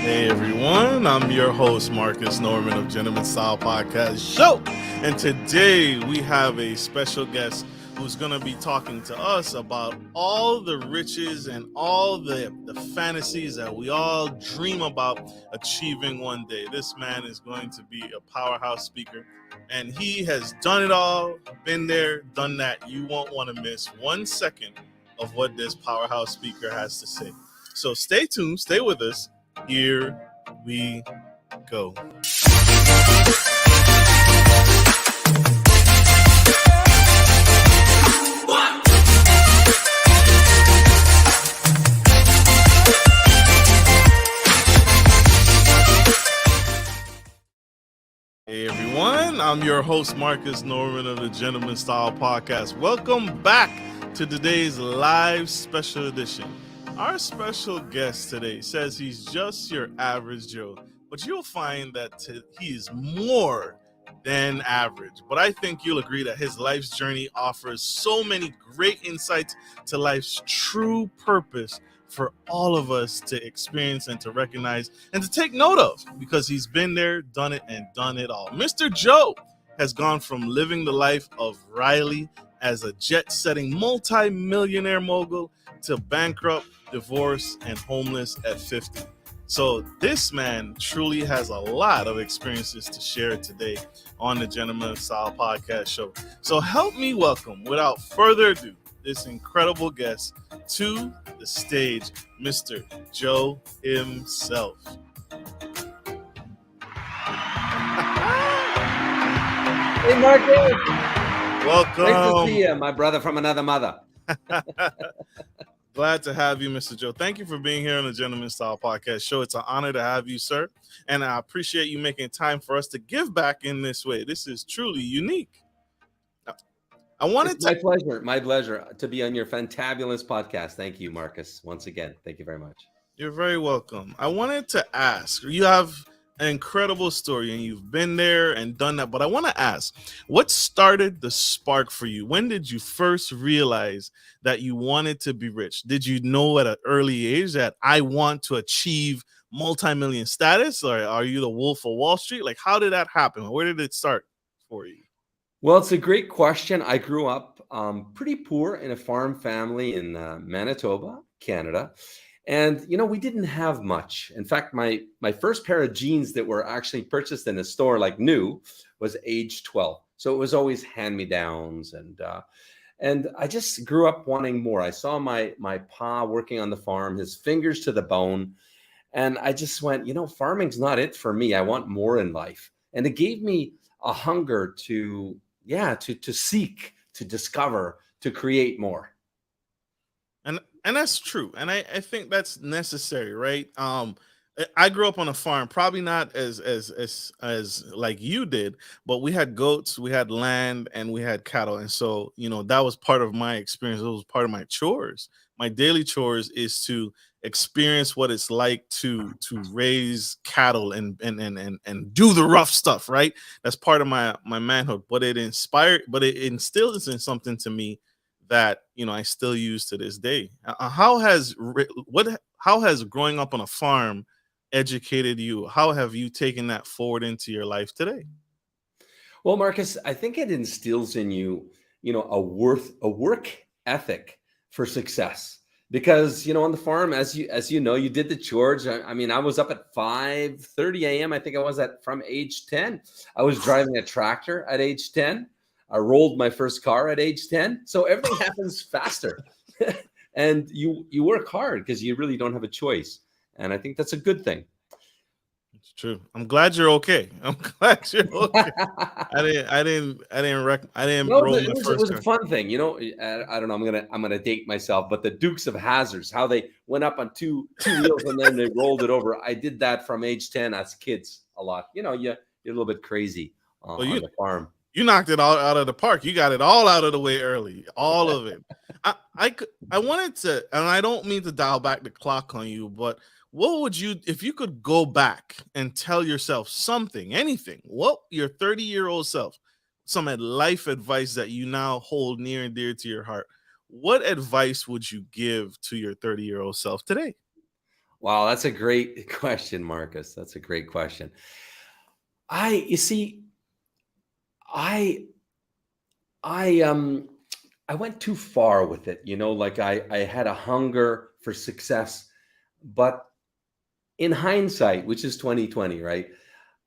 Hey everyone, I'm your host Marcus Norman of Gentleman Style Podcast Show, and today we have a special guest who's going to be talking to us about all the riches and all the fantasies that we all dream about achieving one day. This man is going to be a powerhouse speaker, and he has done it all, been there, done that. You won't want to miss 1 second of what this powerhouse speaker has to say. So stay tuned, stay with us. Here we go. Hey everyone, I'm your host Marcus Norman of the Gentleman Style Podcast. Welcome back to today's live special edition. Our special guest today says he's just your average Joe, but you'll find that he is more than average. But I think you'll agree that his life's journey offers so many great insights to life's true purpose for all of us to experience and to recognize and to take note of, because he's been there, done it, and done it all. Mr. Joe has gone from living the life of Riley as a jet-setting multi-millionaire mogul to bankrupt, divorced, and homeless at 50. So this man truly has a lot of experiences to share today on the Gentleman Style Podcast Show. So help me welcome, without further ado, this incredible guest to the stage, Mr. Joe himself. Hey, Marcus. Welcome. Nice to see you, my brother from another mother. Glad to have you, Mr. Joe. Thank you for being here on the Gentleman Style Podcast Show. It's an honor to have you, sir. And I appreciate you making time for us to give back in this way. This is truly unique. My pleasure to be on your fantabulous podcast. Thank you, Marcus. Once again, thank you very much. You're very welcome. I wanted to ask, you have an incredible story and you've been there and done that, but I want to ask, what started the spark for you? When did you first realize that you wanted to be rich? Did you know at an early age that I want to achieve multi-million status, or are you the Wolf of Wall Street? Like, how did that happen? Where did it start for you? Well, it's a great question. I grew up pretty poor in a farm family in Manitoba, Canada. And, we didn't have much. In fact, my first pair of jeans that were actually purchased in a store like new was age 12. So it was always hand-me-downs. And I just grew up wanting more. I saw my pa working on the farm, his fingers to the bone. And I just went, farming's not it for me. I want more in life. And it gave me a hunger to seek, to discover, to create more. And that's true. And I think that's necessary, right? I grew up on a farm, probably not as like you did, but we had goats, we had land, and we had cattle. And so, that was part of my experience. It was part of my chores. My daily chores is to experience what it's like to raise cattle and do the rough stuff, right? That's part of my manhood. But it instills in something to me that I still use to this day. How has growing up on a farm educated you? How have you taken that forward into your life today? Well, Marcus, I think it instills in you, a work ethic for success. Because on the farm, as you know, you did the chores. I mean, I was up at 5:30 a.m. I think I was from age 10. I was driving a tractor at age 10. I rolled my first car at age 10. So everything happens faster. And you work hard because you really don't have a choice. And I think that's a good thing. It's true. I'm glad you're okay. I'm glad you're okay. I didn't roll my first car. It was a fun thing. I don't know. I'm gonna date myself, but the Dukes of Hazzards, how they went up on two wheels and then they rolled it over. I did that from age 10 as kids a lot. You're a little bit crazy on the farm. You knocked it all out of the park. You got it all out of the way early, all of it. I wanted to, and I don't mean to dial back the clock on you, but what would you, if you could go back and tell yourself something, anything, what your 30-year-old self, some life advice that you now hold near and dear to your heart, what advice would you give to your 30-year-old self today? Wow, that's a great question, Marcus. That's a great question. You see, I, I, um, I went too far with it. Like I had a hunger for success, but in hindsight, which is 2020, right?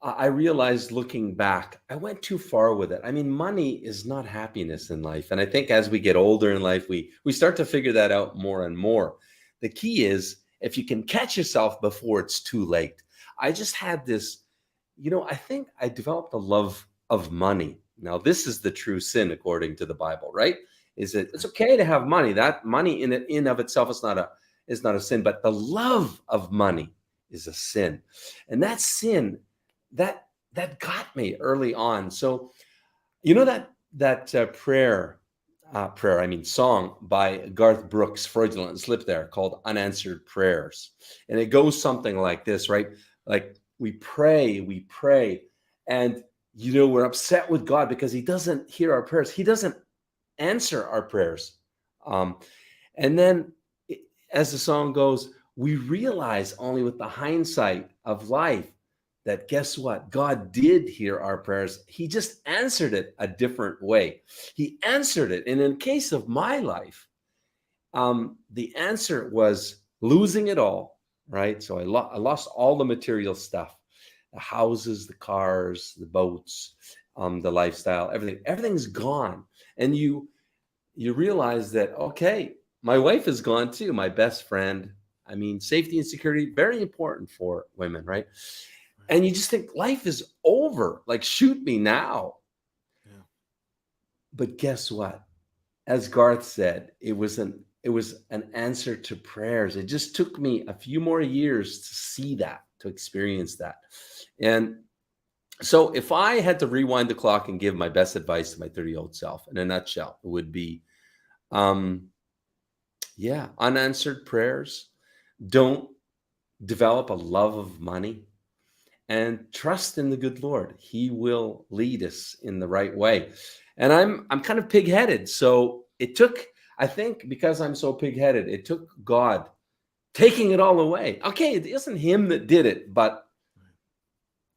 I realized looking back, I went too far with it. I mean, money is not happiness in life. And I think as we get older in life, we start to figure that out more and more. The key is if you can catch yourself before it's too late. I just had this, I think I developed a love of money. Now, this is the true sin according to the Bible, right? Is that it's okay to have money. That money in of itself is not a sin, but the love of money is a sin. And that sin that got me early on. So that prayer, I mean song by Garth Brooks, fraudulent slip there, called Unanswered Prayers. And it goes something like this, right? Like we pray, and we're upset with God because he doesn't hear our prayers. He doesn't answer our prayers. Um, and then as the song goes, we realize only with the hindsight of life that guess what? God did hear our prayers. He just answered it a different way. He answered it. And in case of my life, the answer was losing it all, right? So I lost all the material stuff, the houses, the cars, the boats, the lifestyle, everything. Everything's gone. And you realize that, okay, my wife is gone too, my best friend. I mean, safety and security, very important for women, right? And you just think life is over. Like, shoot me now. Yeah. But guess what? As Garth said, it was an answer to prayers. It just took me a few more years to see that, to experience that. And so if I had to rewind the clock and give my best advice to my 30-year-old self in a nutshell, it would be, unanswered prayers. Don't develop a love of money, and trust in the good Lord. He will lead us in the right way. And I'm kind of pig-headed. So it took, I think because I'm so pig-headed, it took God taking it all away. Okay, it isn't him that did it, but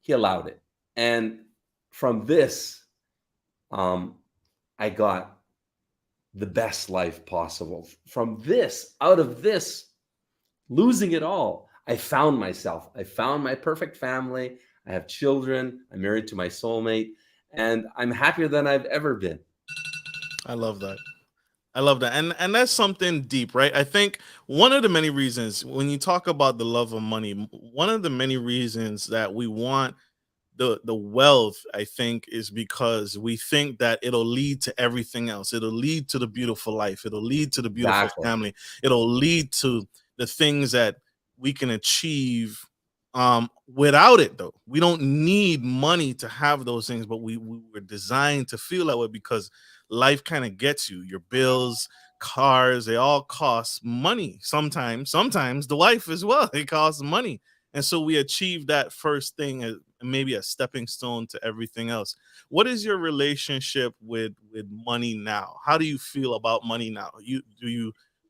he allowed it. And from this, I got the best life possible. From this, out of this, losing it all, I found myself. I found my perfect family. I have children. I'm married to my soulmate, and I'm happier than I've ever been. I love that. I love that. And that's something deep, right? I think one of the many reasons when you talk about the love of money, one of the many reasons that we want the wealth, I think, is because we think that it'll lead to everything else. It'll lead to the beautiful life. It'll lead to the beautiful Exactly. family. It'll lead to the things that we can achieve without it. Though we don't need money to have those things, but we were designed to feel that way because life kind of gets you. Your bills, cars, they all cost money. Sometimes the wife as well, it costs money. And so we achieve that first thing as maybe a stepping stone to everything else. What is your relationship with money now? How do you feel about money now? Do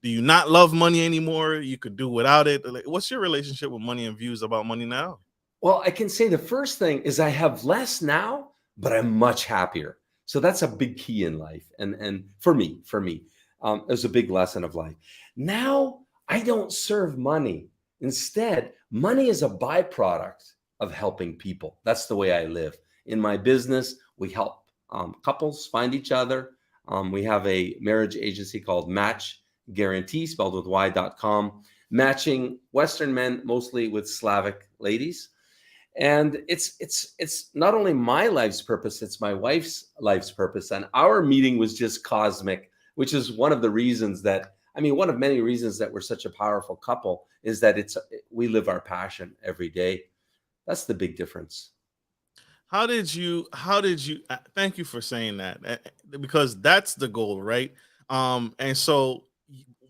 you not love money anymore? You could do without it. Like, what's your relationship with money and views about money now? Well, I can say the first thing is I have less now, but I'm much happier. So that's a big key in life. And for me, it was a big lesson of life. Now I don't serve money. Instead, money is a byproduct of helping people. That's the way I live. In my business, we help couples find each other. We have a marriage agency called Match Guarantee, spelled with Y.com, matching Western men mostly with Slavic ladies. And it's not only my life's purpose, it's my wife's life's purpose. And our meeting was just cosmic, which is one of the reasons that, I mean, one of many reasons that we're such a powerful couple is that we live our passion every day. That's the big difference. How did you thank you for saying that, because that's the goal, right? And so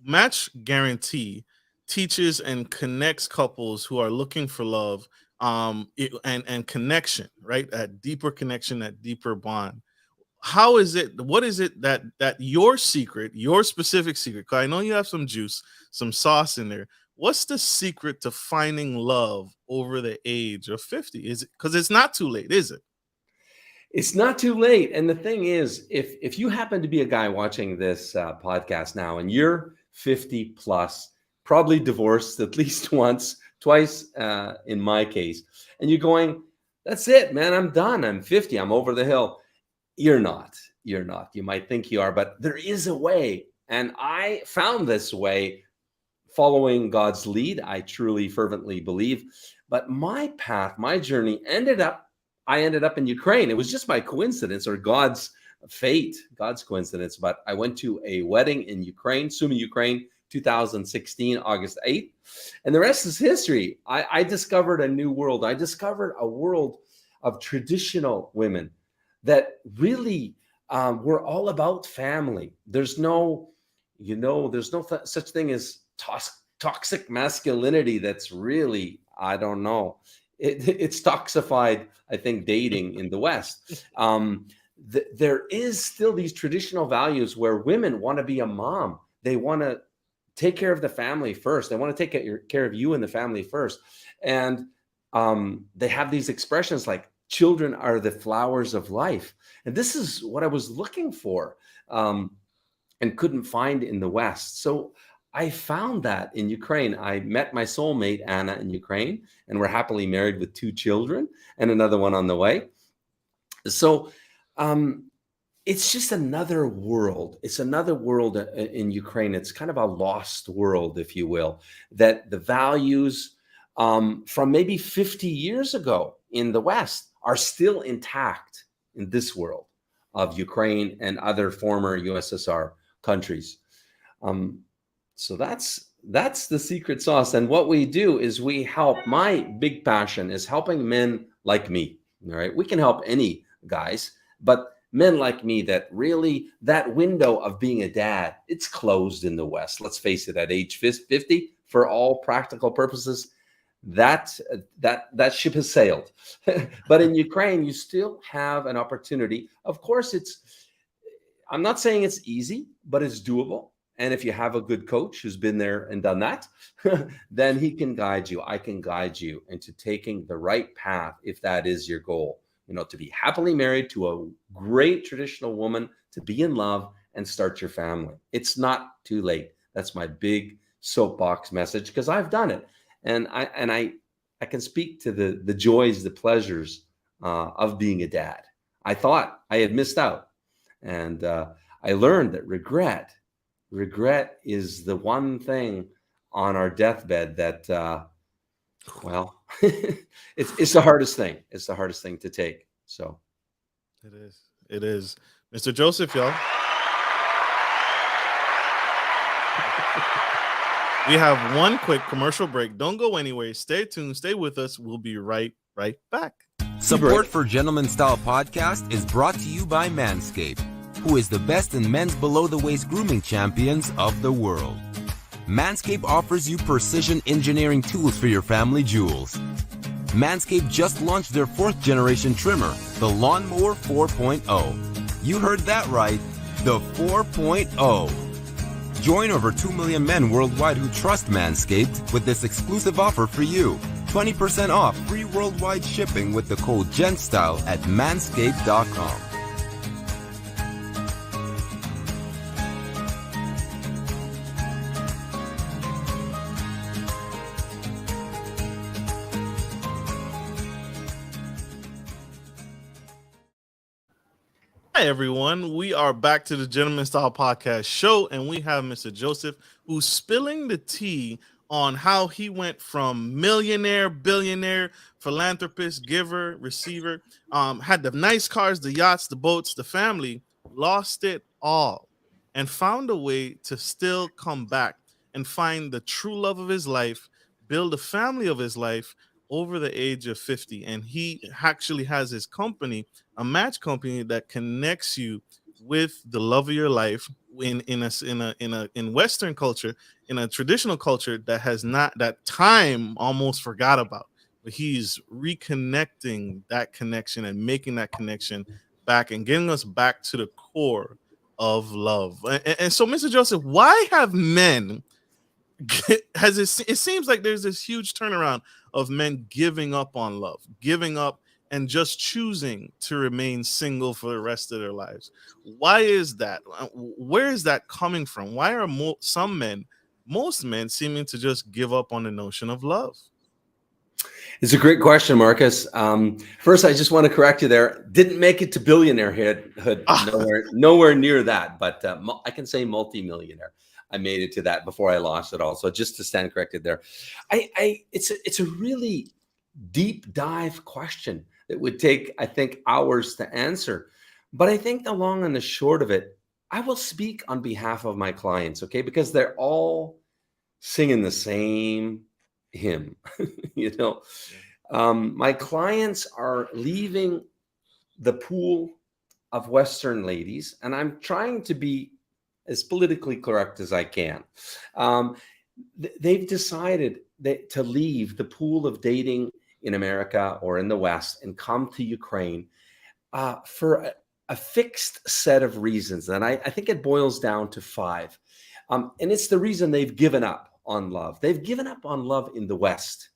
Match Guarantee teaches and connects couples who are looking for love, and connection, right? That deeper connection, that deeper bond. How is it, what is it that your secret, your specific secret, because I know you have some juice, some sauce in there, what's the secret to finding love over the age of 50? Is it because it's not too late, is it? It's not too late. And the thing is, if you happen to be a guy watching this podcast now and you're 50 plus, probably divorced at least once, twice in my case, and you're going, that's it, man, I'm done. I'm 50. I'm over the hill. You're not. You're not. You might think you are, but there is a way. And I found this way following God's lead. I truly, fervently believe. But my path, my journey I ended up in Ukraine. It was just by coincidence or God's fate, God's coincidence. But I went to a wedding in Ukraine, Sumy, Ukraine, 2016, August 8th. And the rest is history. I discovered a new world. I discovered a world of traditional women that really were all about family. There's no, such thing as toxic masculinity. That's really, I don't know. It's toxified, I think, dating in the West. There is still these traditional values where women want to be a mom. They want to take care of the family first. They want to take care of you and the family first. And they have these expressions like, children are the flowers of life. And this is what I was looking for and couldn't find in the West. So I found that in Ukraine. I met my soulmate, Anna, in Ukraine, and we're happily married with 2 children and another one on the way. So it's just another world. It's another world in Ukraine. It's kind of a lost world, if you will, that the values from maybe 50 years ago in the West are still intact in this world of Ukraine and other former USSR countries. So that's the secret sauce. And what we do is we help. My big passion is helping men like me. All right. We can help any guys, but men like me that really, that window of being a dad, it's closed in the West. Let's face it, at age 50, for all practical purposes, that ship has sailed. But in Ukraine, you still have an opportunity. Of course, I'm not saying it's easy, but it's doable. And if you have a good coach who's been there and done that, then he can guide you. I can guide you into taking the right path if that is your goal. To be happily married to a great traditional woman, to be in love and start your family. It's not too late. That's my big soapbox message, because I've done it. And I can speak to the joys, the pleasures of being a dad. I thought I had missed out. And I learned that regret is the one thing on our deathbed that, it's the hardest thing. It's the hardest thing to take. So it is. Mr. Joseph, y'all. We have one quick commercial break. Don't go anywhere. Stay tuned. Stay with us. We'll be right back. Support for Gentleman Style Podcast is brought to you by Manscaped, who is the best in men's below-the-waist grooming champions of the world. Manscaped offers you precision engineering tools for your family jewels. Manscaped just launched their 4th-generation trimmer, the Lawnmower 4.0. You heard that right, the 4.0. Join over 2 million men worldwide who trust Manscaped with this exclusive offer for you. 20% off free worldwide shipping with the code GENTSTYLE at manscaped.com. Hi, everyone. We are back to the Gentleman Style Podcast show, and we have Mr. Joseph, who's spilling the tea on how he went from millionaire, billionaire, philanthropist, giver, receiver, had the nice cars, the yachts, the boats, the family, lost it all, and found a way to still come back and find the true love of his life, build a family of his life over the age of 50. And he actually has his company, a match company that connects you with the love of your life in Western culture, in a traditional culture that has not, that time almost forgot about. But he's reconnecting that connection and making that connection back and getting us back to the core of love. And so, Mr. Joseph, why have men it seems like there's this huge turnaround of men giving up on love, giving up and just choosing to remain single for the rest of their lives. Why is that? Where is that coming from? Why are most men seeming to just give up on the notion of love? It's a great question, Marcus. First, I just want to correct you there. Didn't make it to billionaire hood. Nowhere near that. But I can say multimillionaire. I made it to that before I lost it all. So just to stand corrected there, it's a really deep dive question that would take, I think, hours to answer. But I think the long and the short of it, I will speak on behalf of my clients, okay? Because they're all singing the same hymn. My clients are leaving the pool of Western ladies, and I'm trying to be as politically correct as I can. They've decided to leave the pool of dating in America or in the West and come to Ukraine for a fixed set of reasons. And I think it boils down to 5. And it's the reason they've given up on love. They've given up on love in the West.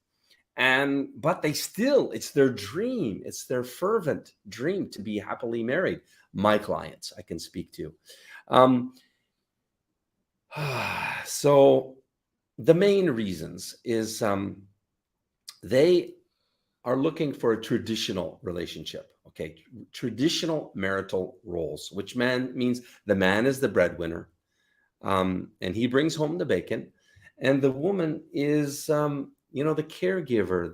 But it's their dream. It's their fervent dream to be happily married. My clients, I can speak to. So the main reasons is they are looking for a traditional relationship. Okay, traditional marital roles, which means the man is the breadwinner, and he brings home the bacon, and the woman is, the caregiver.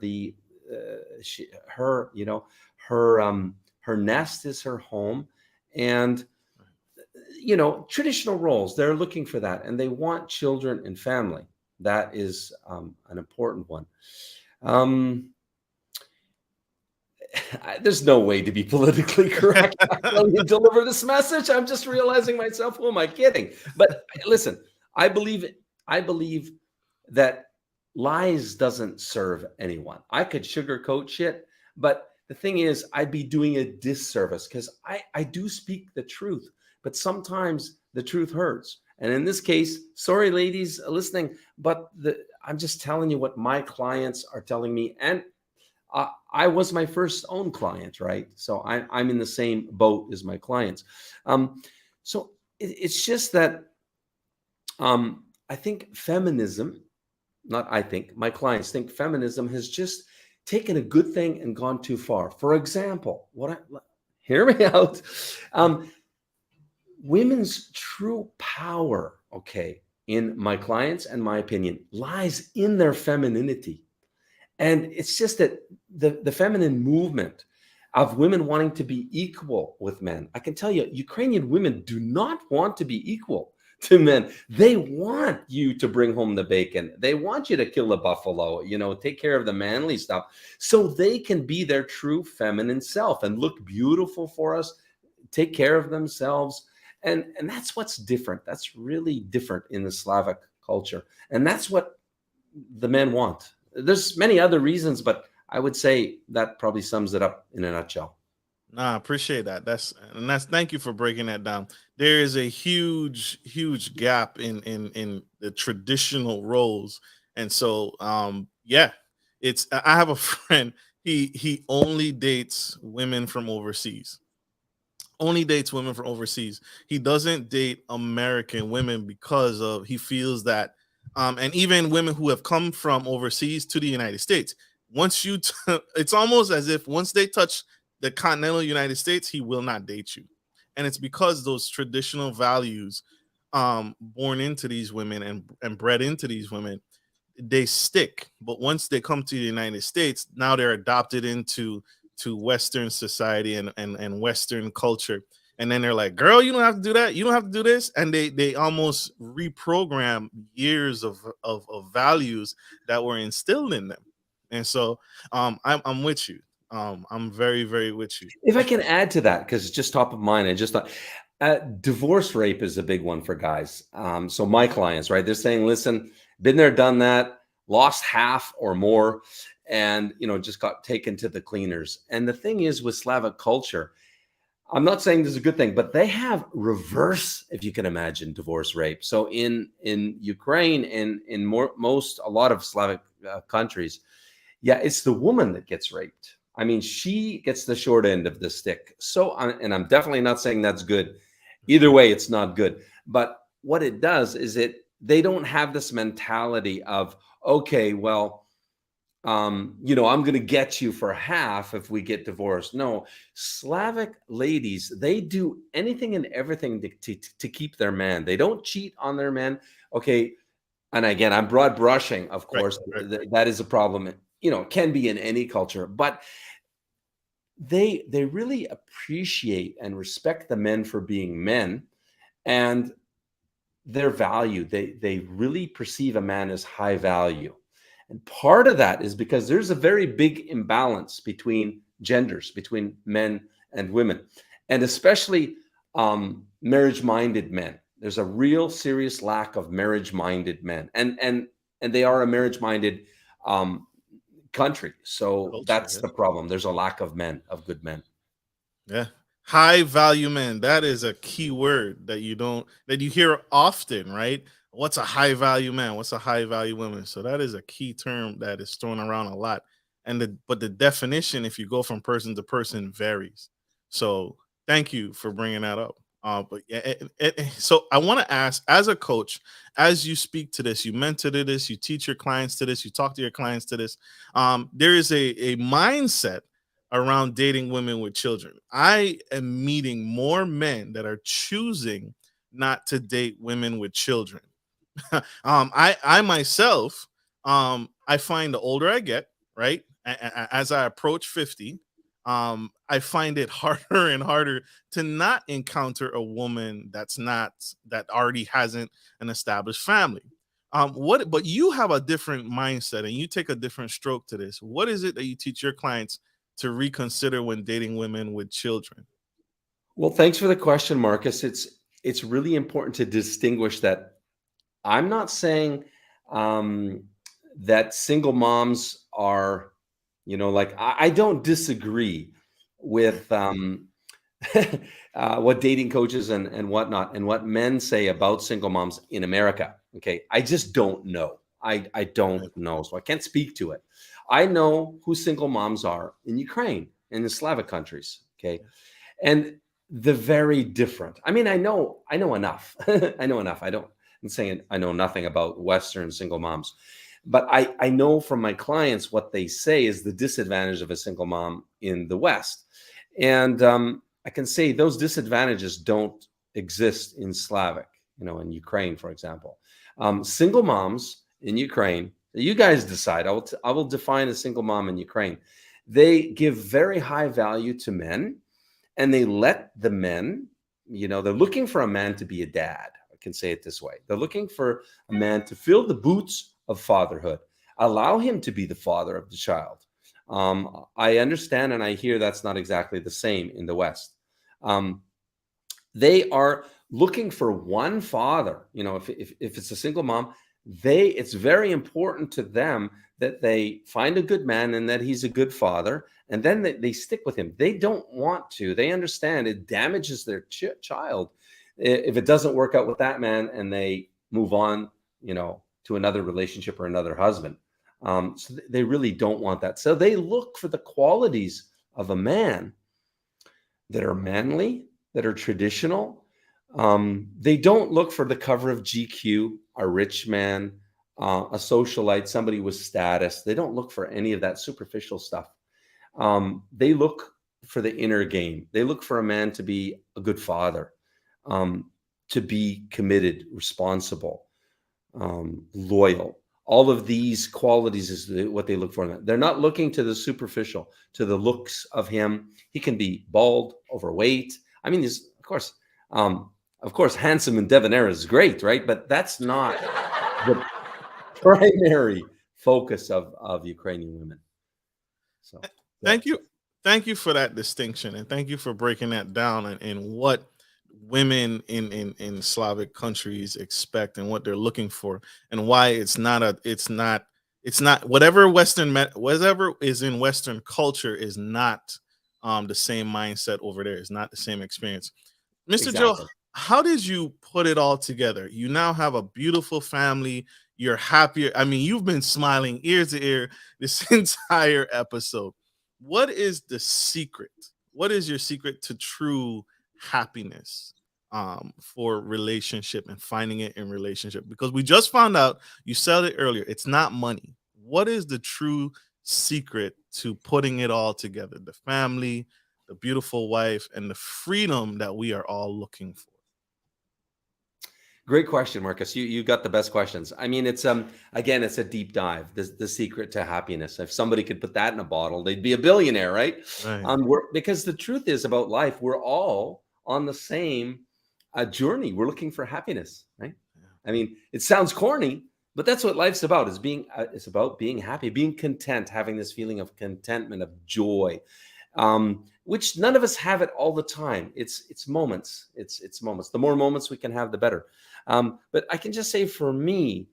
Her nest is her home, and traditional roles. They're looking for that, and they want children and family. That is an important one. There's no way to be politically correct when you deliver this message. I'm just realizing myself, who am I kidding? But listen, I believe that lies doesn't serve anyone. I could sugarcoat shit, but the thing is, I'd be doing a disservice because I do speak the truth, but sometimes the truth hurts. And in this case, sorry, ladies listening, but I'm just telling you what my clients are telling me. And I was my first own client, right? So I'm in the same boat as my clients. So it's just that I think feminism, my clients think feminism has just taken a good thing and gone too far. For example, hear me out. Women's true power, in my clients and my opinion, lies in their femininity. And it's just that the feminine movement of women wanting to be equal with men. I can tell you, Ukrainian women do not want to be equal to men. They want you to bring home the bacon. They want you to kill the buffalo, take care of the manly stuff so they can be their true feminine self and look beautiful for us, take care of themselves. And that's what's different. That's really different in the Slavic culture. And that's what the men want. There's many other reasons, but I would say that probably sums it up in a nutshell. I appreciate that. Thank you for breaking that down. There is a huge gap in the traditional roles. And so, I have a friend, he only dates women from overseas. He doesn't date American women because he feels that, and even women who have come from overseas to the United States, it's almost as if once they touch the continental United States, he will not date you. And it's because those traditional values born into these women and bred into these women, they stick. But once they come to the United States, now they're adopted into Western society and Western culture. And then they're like, girl, you don't have to do that. You don't have to do this. And they almost reprogram years of values that were instilled in them. And so I'm with you. I'm very, very with you. If I can add to that, because it's just top of mind, I just thought divorce rape is a big one for guys. So my clients, right, they're saying, listen, been there, done that, lost half or more, and just got taken to the cleaners. And the thing is with Slavic culture, I'm not saying this is a good thing, but they have reverse, if you can imagine, divorce rape. So in Ukraine and in a lot of Slavic countries, yeah, it's the woman that gets raped. I mean, she gets the short end of the stick. So, and I'm definitely not saying that's good. Either way, it's not good. But what it does is they don't have this mentality of, okay, well, I'm going to get you for half if we get divorced. No, Slavic ladies, they do anything and everything to keep their man. They don't cheat on their men. Okay. And again, I'm broad brushing, of course. Right. That is a problem. It can be in any culture, but they really appreciate and respect the men for being men and their value. They really perceive a man as high value. And part of that is because there's a very big imbalance between genders, between men and women, and especially marriage-minded men. There's a real serious lack of marriage-minded men, and they are a marriage-minded country. So culture, that's the problem. There's a lack of good men. Yeah. High value men. That is a key word that you hear often, right? What's a high value man? What's a high value woman? So that is a key term that is thrown around a lot. But the definition, if you go from person to person, varies. So thank you for bringing that up. So I want to ask, as a coach, as you speak to this, you mentor to this, you teach your clients to this, you talk to your clients to this, there is a mindset around dating women with children. I am meeting more men that are choosing not to date women with children. I myself, I find the older I get, right, as I approach 50, I find it harder and harder to not encounter a woman that already hasn't an established family. But you have a different mindset and you take a different stroke to this. What is it that you teach your clients to reconsider when dating women with children? Well, thanks for the question, Marcus. It's really important to distinguish that I'm not saying that single moms are, I don't disagree with what dating coaches and whatnot and what men say about single moms in America. Okay. I just don't know. I don't know. So I can't speak to it. I know who single moms are in Ukraine and the Slavic countries. Okay. And they're very different. I mean, I know enough. I know enough. I'm saying I know nothing about Western single moms, but I know from my clients what they say is the disadvantage of a single mom in the West. And I can say those disadvantages don't exist in Slavic, in Ukraine, for example. Single moms in Ukraine, you guys decide. I will define a single mom in Ukraine. They give very high value to men and they let the men, they're looking for a man to be a dad. Can say it this way. They're looking for a man to fill the boots of fatherhood, allow him to be the father of the child. I understand and I hear that's not exactly the same in the West. They are looking for one father. If it's a single mom, it's very important to them that they find a good man and that he's a good father, and then they stick with him. They don't want to. They understand it damages their child if it doesn't work out with that man and they move on, to another relationship or another husband. So they really don't want that. So they look for the qualities of a man that are manly, that are traditional. They don't look for the cover of GQ, a rich man, a socialite, somebody with status. They don't look for any of that superficial stuff. They look for the inner game. They look for a man to be a good father, to be committed, responsible, loyal. All of these qualities is what they look for. They're not looking to the superficial, to the looks of him. He can be bald, overweight. I mean, of course, handsome and debonair is great, right? But that's not the primary focus of Ukrainian women. So, thank you for that distinction, and thank you for breaking that down and what women in Slavic countries expect and what they're looking for, and why it's not whatever is in Western culture is not the same mindset over there. It's not the same experience. Mr. Joe, Exactly. how did you put it all together? You now have a beautiful family. You're happier. I mean, you've been smiling ear to ear this entire episode. What is the secret? What is your secret to true happiness for relationship and finding it in relationship? Because we just found out, you said it earlier, it's not money. What is the true secret to putting it all together? The family, the beautiful wife, and the freedom that we are all looking for. Great question, Marcus. You got the best questions. I mean, it's again, it's a deep dive. The secret to happiness. If somebody could put that in a bottle, they'd be a billionaire, right? Right. Because the truth is about life, we're all on the same journey. We're looking for happiness, right? Yeah. I mean, it sounds corny, but that's what life's about. Is being it's about being happy, being content, having this feeling of contentment, of joy, which none of us have it all the time. It's moments. It's moments. The more moments we can have, the better. But I can just say for me,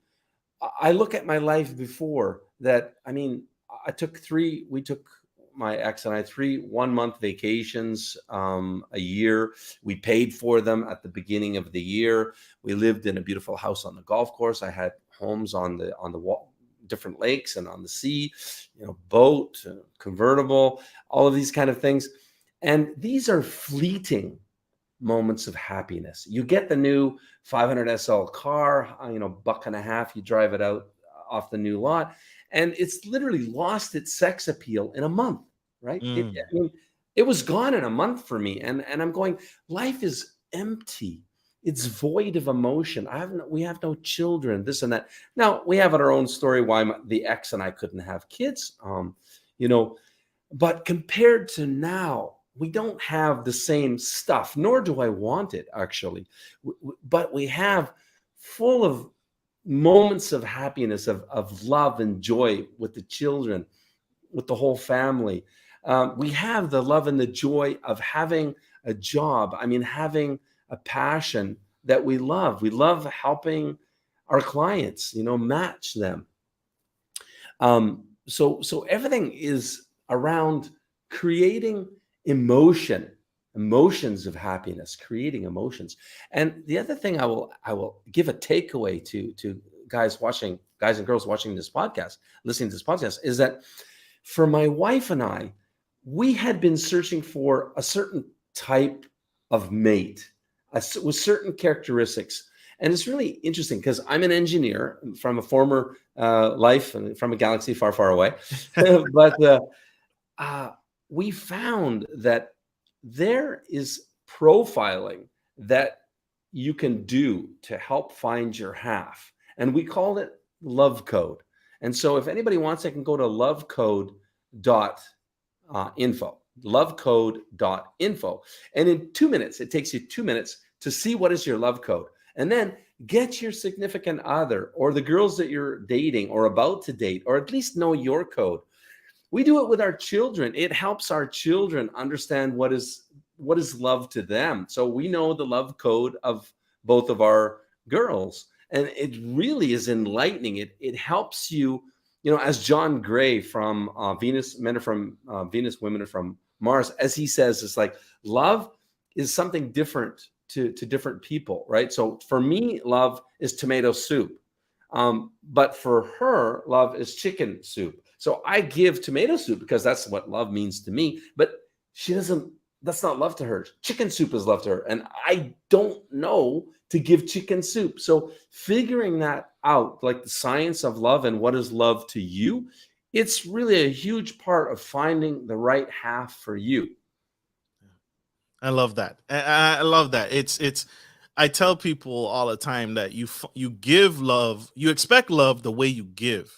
I look at my life before that. I mean, we took my ex and I 3 1-month vacations a year. We paid for them at the beginning of the year. We lived in a beautiful house on the golf course. I had homes on the wall, different lakes and on the sea, boat, convertible, all of these kind of things. And these are fleeting moments of happiness. You get the new 500 SL car, $1.50, you drive it out off the new lot, and it's literally lost its sex appeal in a month, right? Mm. It was gone in a month for me. And I'm going, life is empty. It's void of emotion. We have no children, this and that. Now we have our own story why the ex and I couldn't have kids, but compared to now, we don't have the same stuff, nor do I want it, actually. But we have full of moments of happiness, of love and joy with the children, with the whole family. We have the love and the joy of having a job. I mean, having a passion that we love. We love helping our clients, match them. So everything is around creating emotions of happiness, creating emotions. And the other thing I will give a takeaway to guys and girls watching this podcast, listening to this podcast, is that for my wife and I, we had been searching for a certain type of mate with certain characteristics. And it's really interesting because I'm an engineer from a former life and from a galaxy far, far away. But we found that there is profiling that you can do to help find your half. And we call it love code. And so if anybody wants, they can go to lovecode.info, lovecode.info. And in 2 minutes, it takes you 2 minutes to see what is your love code. And then get your significant other or the girls that you're dating or about to date, or at least know your code. We do it with our children. It helps our children understand what is love to them. So we know the love code of both of our girls. And it really is enlightening. It helps you, as John Gray from Venus, Men Are From Venus, Women Are From Mars, as he says, it's like love is something different to different people, right? So for me, love is tomato soup. But for her, love is chicken soup. So I give tomato soup because that's what love means to me, but that's not love to her. Chicken soup is love to her. And I don't know to give chicken soup. So figuring that out, like the science of love and what is love to you, it's really a huge part of finding the right half for you. I love that. I love that. It's I tell people all the time that you give love, you expect love the way you give.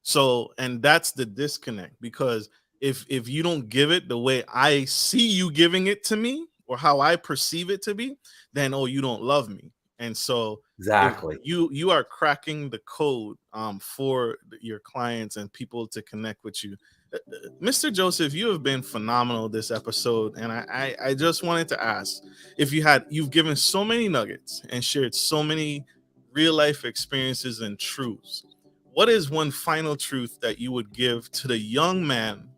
So, and that's the disconnect, because if you don't give it the way I see you giving it to me or how I perceive it to be, then you don't love me. And so Exactly. if you are cracking the code for your clients and people to connect with you. Mr. Joseph, you have been phenomenal this episode, and I just wanted to ask if you've given so many nuggets and shared so many real life experiences and truths. What is one final truth that you would give to the young man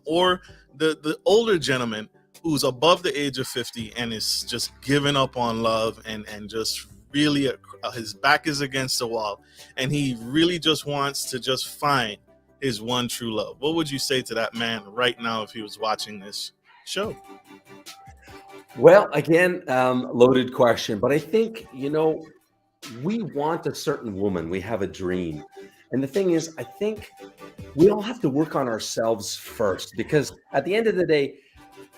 or the older gentleman who's above the age of 50 and is just giving up on love and just really his back is against the wall and he really just wants to just find his one true love. What would you say to that man right now if he was watching this show? Well, again, loaded question, but I think, we want a certain woman. We have a dream. And the thing is, I think we all have to work on ourselves first, because at the end of the day,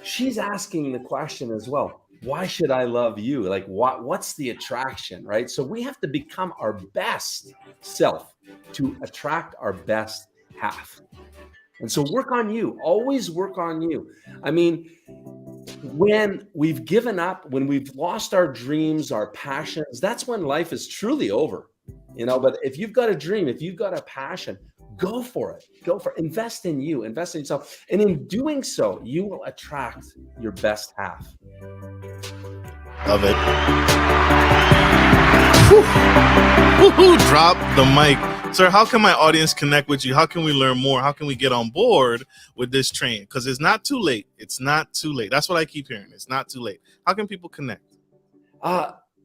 she's asking the question as well. Why should I love you? Like, what's the attraction, right? So we have to become our best self to attract our best half. And so work on you. Always work on you. I mean, when we've given up, when we've lost our dreams, our passions, that's when life is truly over. But if you've got a dream, if you've got a passion, go for it. Invest in you, invest in yourself. And in doing so, you will attract your best half. Love it. Woo-hoo, drop the mic. Sir, how can my audience connect with you? How can we learn more? How can we get on board with this train? Because it's not too late. It's not too late. That's what I keep hearing. It's not too late. How can people connect?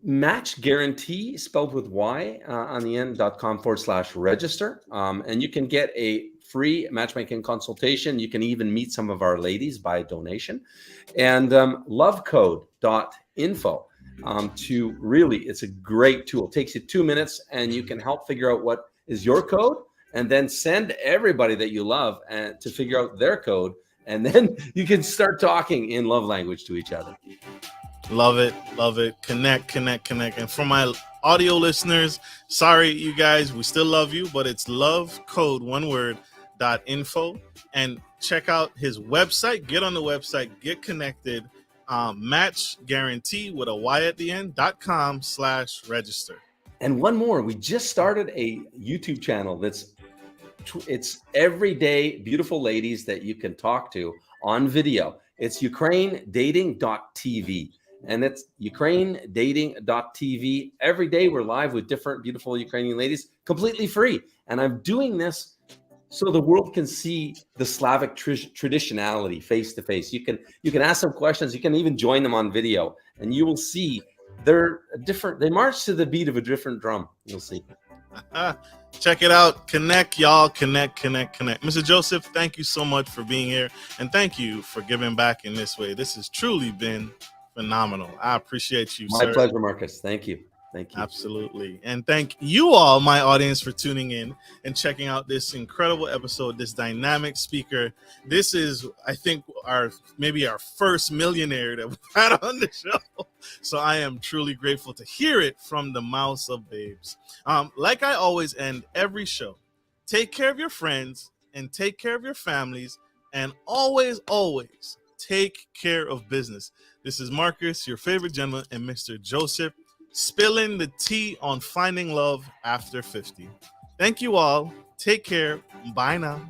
Match Guarantee, spelled with Y on the end.com/register. And you can get a free matchmaking consultation. You can even meet some of our ladies by donation. And lovecode.info. It's a great tool. It takes you 2 minutes and you can help figure out what is your code and then send everybody that you love and to figure out their code. And then you can start talking in love language to each other. Love it. Love it. Connect. And for my audio listeners, sorry, you guys, we still love you, but it's lovecode, one word, .info. And check out his website. Get on the website. Get connected. Match Guarantee with a Y at the end, .com/register. And one more, we just started a YouTube channel it's everyday beautiful ladies that you can talk to on video. It's ukrainedating.tv. And it's ukrainedating.tv. Every day we're live with different beautiful Ukrainian ladies, completely free. And I'm doing this so the world can see the Slavic traditionality face to face. You can ask them questions. You can even join them on video, and you will see they're different. They march to the beat of a different drum. You'll see. Check it out. Connect, y'all. Connect. Mr. Joseph, thank you so much for being here, and thank you for giving back in this way. This has truly been phenomenal. I appreciate you, sir. My pleasure, Marcus. Thank you. Absolutely. And thank you all, my audience, for tuning in and checking out this incredible episode, this dynamic speaker. This is, I think, maybe our first millionaire that we've had on the show. So I am truly grateful to hear it from the mouths of babes. Like I always end every show, take care of your friends and take care of your families, and always, always take care of business. This is Marcus, your favorite gentleman, and Mr. Joseph, spilling the tea on finding love after 50. Thank you all. Take care. Bye now.